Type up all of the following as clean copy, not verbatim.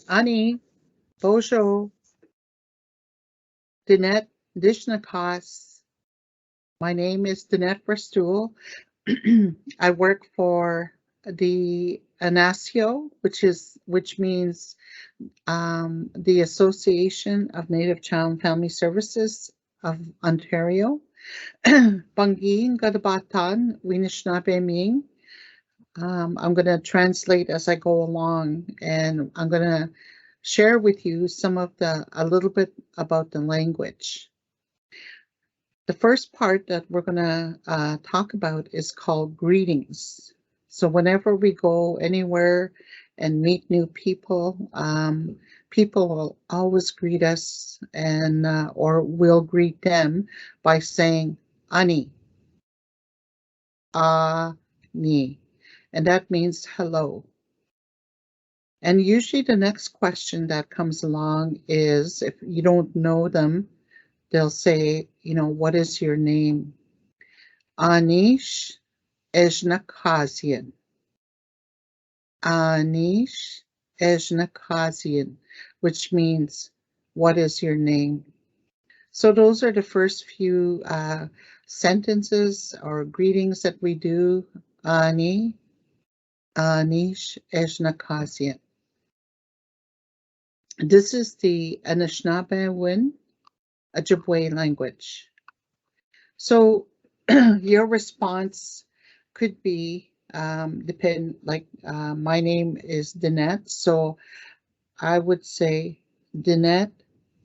Ani, Bojo, Danette Restoule. My name is Danette Restoule. I work for the ANASIO, which means the Association of Native Child and Family Services of Ontario. Bangin Gadabatan Winishnabeming. I'm going to translate as I go along, and I'm going to share with you a little bit about the language. The first part that we're going to talk about is called greetings. So whenever we go anywhere and meet new people, people will always greet us and or we'll greet them by saying ani, ni, and that means hello. And usually the next question that comes along is, if you don't know them, they'll say, what is your name? Anish Ejnakazian. Anish Ejnakazian, which means, what is your name? So those are the first few sentences or greetings that we do. Ani, Anish Ejnakazian. This is the Anishinaabewin Ojibwe language. So your response could be, my name is Danette, so I would say Danette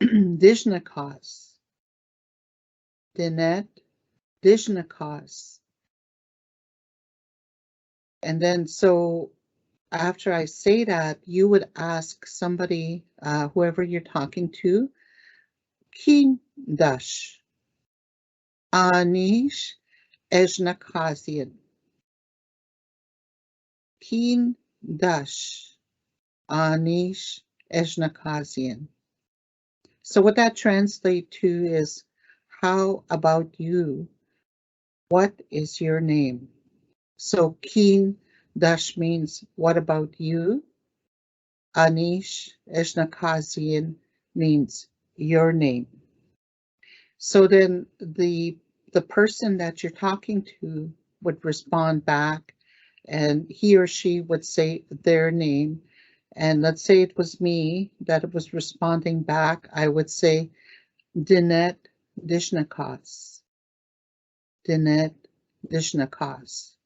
Dijnakas. Danette Dijnakas. And then so after I say that, you would ask somebody, whoever you're talking to, Kin Dash. Anish Ejnakazian. Kin Dash. Anish Ejnakazian. So what that translates to is, how about you? What is your name? So Kin Dash means, what about you? Anish Ejnakazian means your name. So then the person that you're talking to would respond back, and he or she would say their name. And let's say it was me that was responding back, I would say Danette Dijnakas. Danette Dijnakas.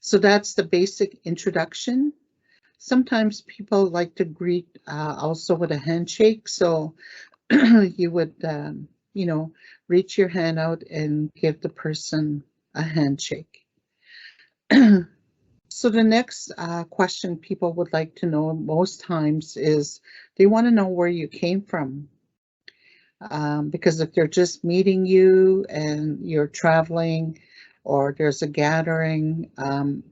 So that's the basic introduction. Sometimes people like to greet also with a handshake. So you would, reach your hand out and give the person a handshake. So the next question people would like to know most times is, they want to know where you came from. Because if they're just meeting you and you're traveling or there's a gathering,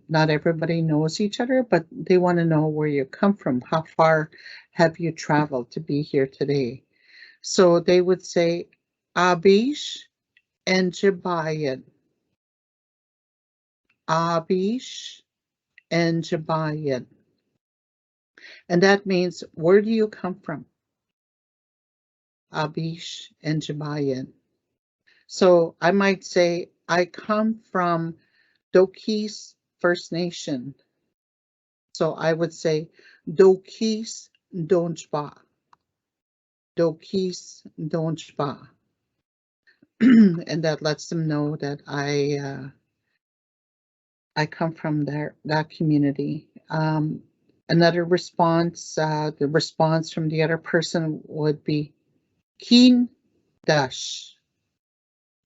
not everybody knows each other, but they want to know where you come from. How far have you traveled to be here today? So they would say Abish and Jabayan. Abish and Jabayan. And that means, where do you come from? Abish and Jabayan. So I might say, I come from Dokis First Nation. So I would say Dokis Donjba. Dokis Donjba. And that lets them know that I come from that community. Another response, the response from the other person would be Keen Dash,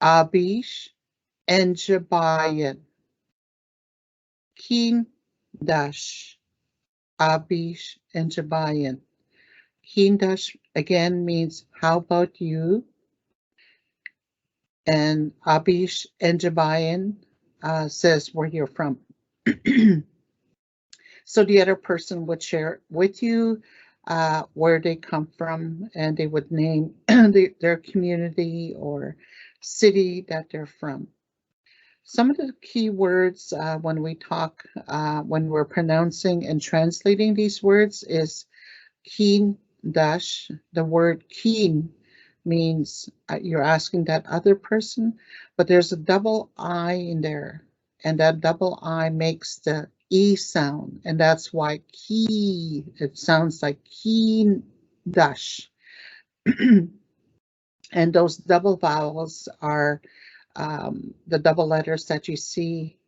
Abish and Jabayan. Keen Dash, Abish and Jabayan. Keen Dash again means, how about you? And Abish and Jabayan says where you're from. So the other person would share with you where they come from, and they would name their community or city that they're from. Some of the key words when we talk, when we're pronouncing and translating these words is keen dash. The word keen means you're asking that other person, but there's a double I in there, and that double I makes the E sound, and that's why key, it sounds like keen dash. And those double vowels are the double letters that you see,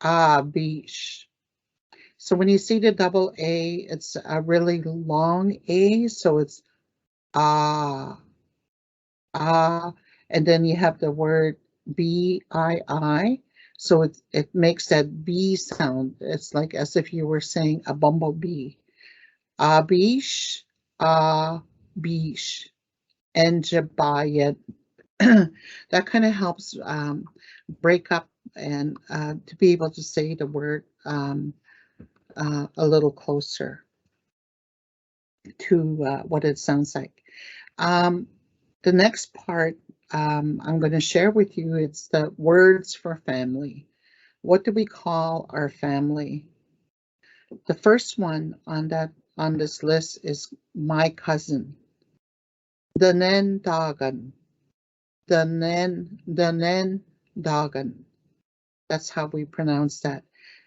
bish. So when you see the double A, it's a really long A, so it's ah, and then you have the word B-I-I, so it makes that B sound. It's like as if you were saying a bumblebee. Bish, bish, and jabayat. That kind of helps break up and to be able to say the word a little closer to what it sounds like. The next part I'm going to share with you, it's the words for family. What do we call our family? The first one on this list is my cousin. Danen Dagan. Danen Dagan. That's how we pronounce that.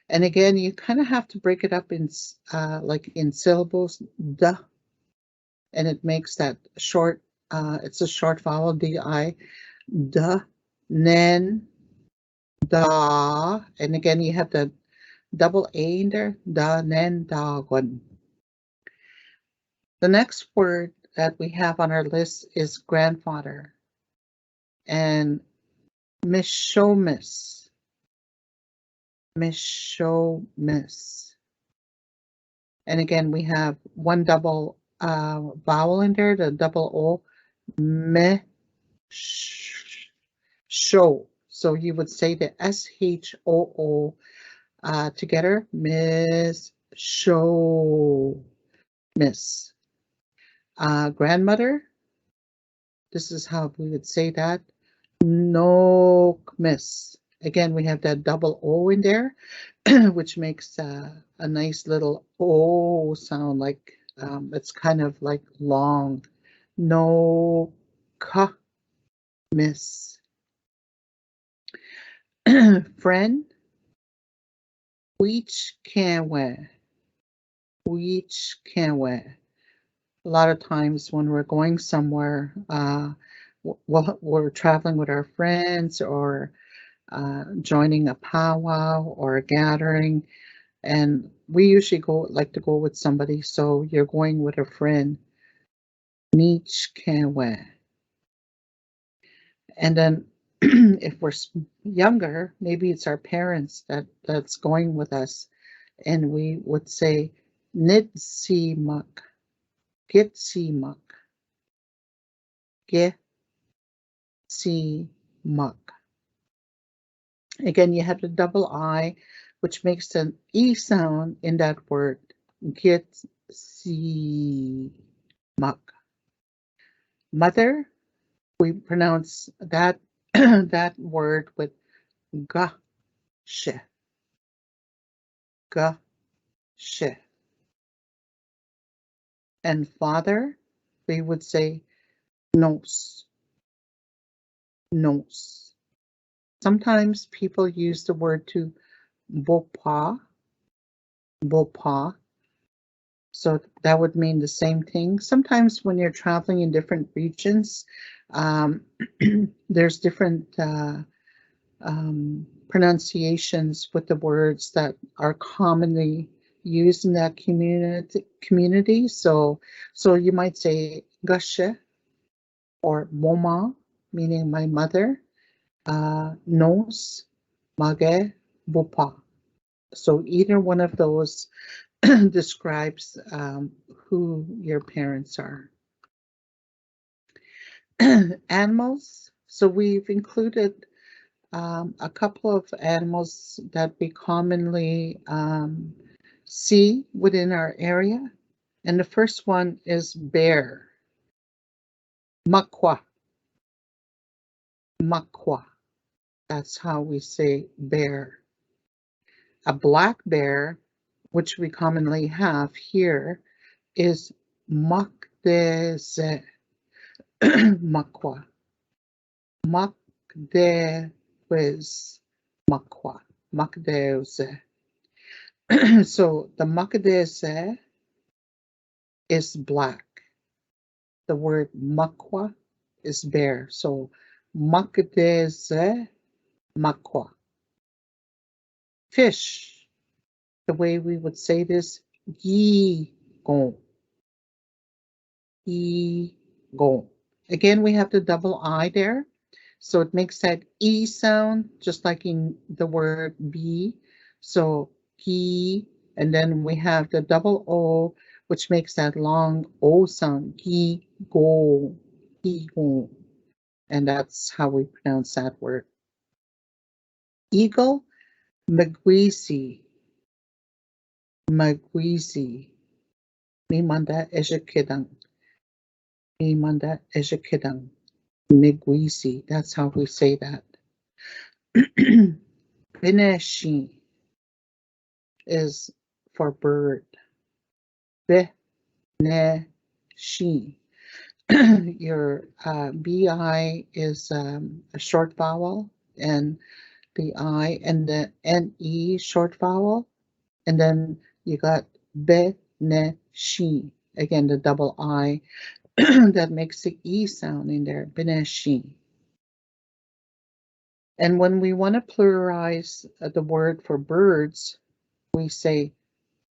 And again, you kind of have to break it up in like in syllables. Duh. And it makes that short, it's a short vowel, D-I, duh, nen, da, and again you have the double A in there, da, nen, da, gun. The next word that we have on our list is grandfather, and Shomus, Shomus. And again, we have one double vowel in there, the double O, me, show. So you would say the S-H-O-O together, Miss Show, Miss. Grandmother, this is how we would say that, no Miss. Again, we have that double O in there, which makes a nice little O sound, like it's kind of like long. No Miss. Friend, which can wear. Which can wear. A lot of times when we're going somewhere, we're traveling with our friends or joining a powwow or a gathering, and we usually like to go with somebody. So you're going with a friend. Niche can wear. And then if we're younger, maybe it's our parents that's going with us, and we would say nitsi mak, gitsi mak, gitsi mak. Again, you have the double I, which makes an E sound in that word, gitsi mak. Mother, we pronounce that that word with ga she, ga she. And father, we would say nos, nos. Sometimes people use the word to bopa, bopa. So that would mean the same thing. Sometimes when you're traveling in different regions, there's different pronunciations with the words that are commonly used in that community. So you might say gashe or moma, meaning my mother, nos, mage, bupa. So either one of those describes who your parents are. Animals. So we've included a couple of animals that we commonly see within our area. And the first one is bear. Makwa. Makwa. That's how we say bear. A black bear, which we commonly have here, is makdeze, makwa. Makdewez, makwa. Makdeze. So the makdeze is black. The word makwa is bear. So makdeze, makwa. Fish, the way we would say this, yi gon, yi gon. Again, we have the double I there. So it makes that E sound, just like in the word be. So ki, and then we have the double O, which makes that long O sound, ki go, ki go. And that's how we pronounce that word. Eagle, magwisi, magwisi. Mimanda ejekidang, mimanda ejekidang, migwisi. That's how we say that. Bineshi is for bird. Be, ne, she. Your BI is a short vowel, and the I and the NE short vowel, and then you got be, ne, she. Again, the double I that makes the E sound in there, beneshi. And when we want to pluralize the word for birds, we say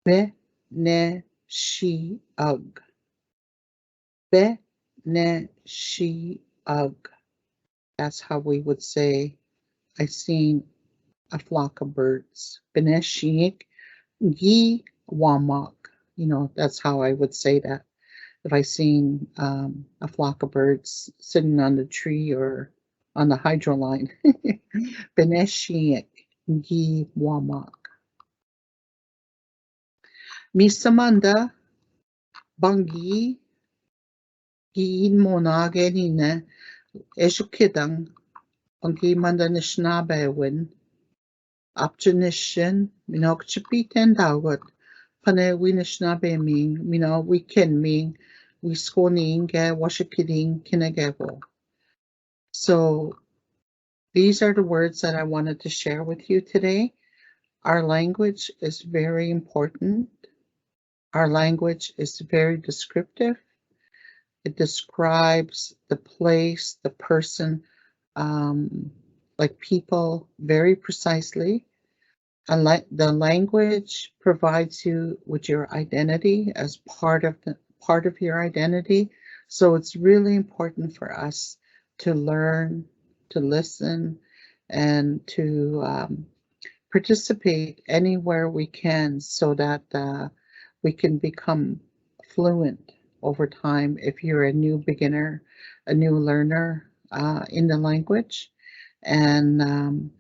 be, ne, she, ug. Be, ne, she, ug. That's how we would say, I seen a flock of birds. Beneshik, gi, wamak. You know, that's how I would say that. If I seen a flock of birds sitting on the tree or on the hydro line. Beneshik, gi, wamak. Misamanda, bangi, giin monagenine, eshukidang, bangi manda nishnabewin. Optionishin, minokchipiten dagot, pane winishnabe ming, we can ming, we skoning, washikiding, kinegebo. So these are the words that I wanted to share with you today. Our language is very important. Our language is very descriptive. It describes the place, the person, like people very precisely. The language provides you with your identity as part of your identity. So it's really important for us to learn, to listen, and to participate anywhere we can, so that we can become fluent over time. If you're a new beginner, a new learner in the language, and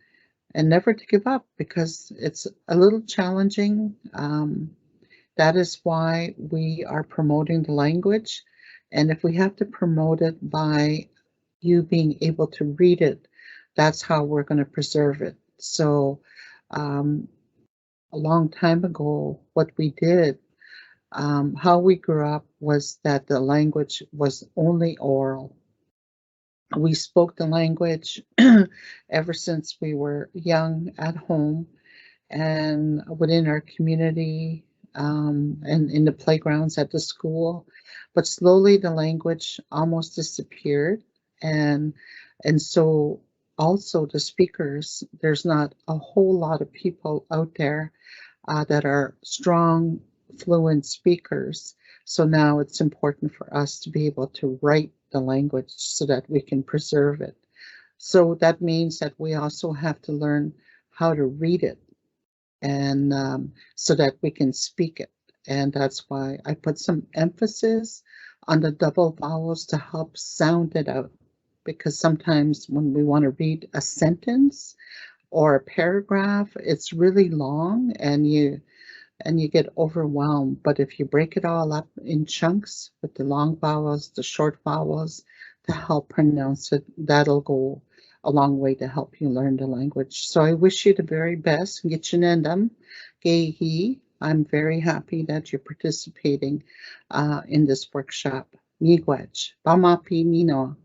never to give up, because it's a little challenging. That is why we are promoting the language. And if we have to promote it by you being able to read it, that's how we're going to preserve it. So a long time ago, what we did, how we grew up, was that the language was only oral. We spoke the language ever since we were young at home and within our community, and in the playgrounds at the school. But slowly the language almost disappeared. And so also the speakers, there's not a whole lot of people out there that are strong, fluent speakers. So now it's important for us to be able to write the language so that we can preserve it. So that means that we also have to learn how to read it, and so that we can speak it. And that's why I put some emphasis on the double vowels to help sound it out. Because sometimes when we want to read a sentence or a paragraph, it's really long and you get overwhelmed. But if you break it all up in chunks with the long vowels, the short vowels, to help pronounce it, that'll go a long way to help you learn the language. So I wish you the very best. Gichinendam, Gehi. I'm very happy that you're participating in this workshop. Miigwech, Bamapi Mino.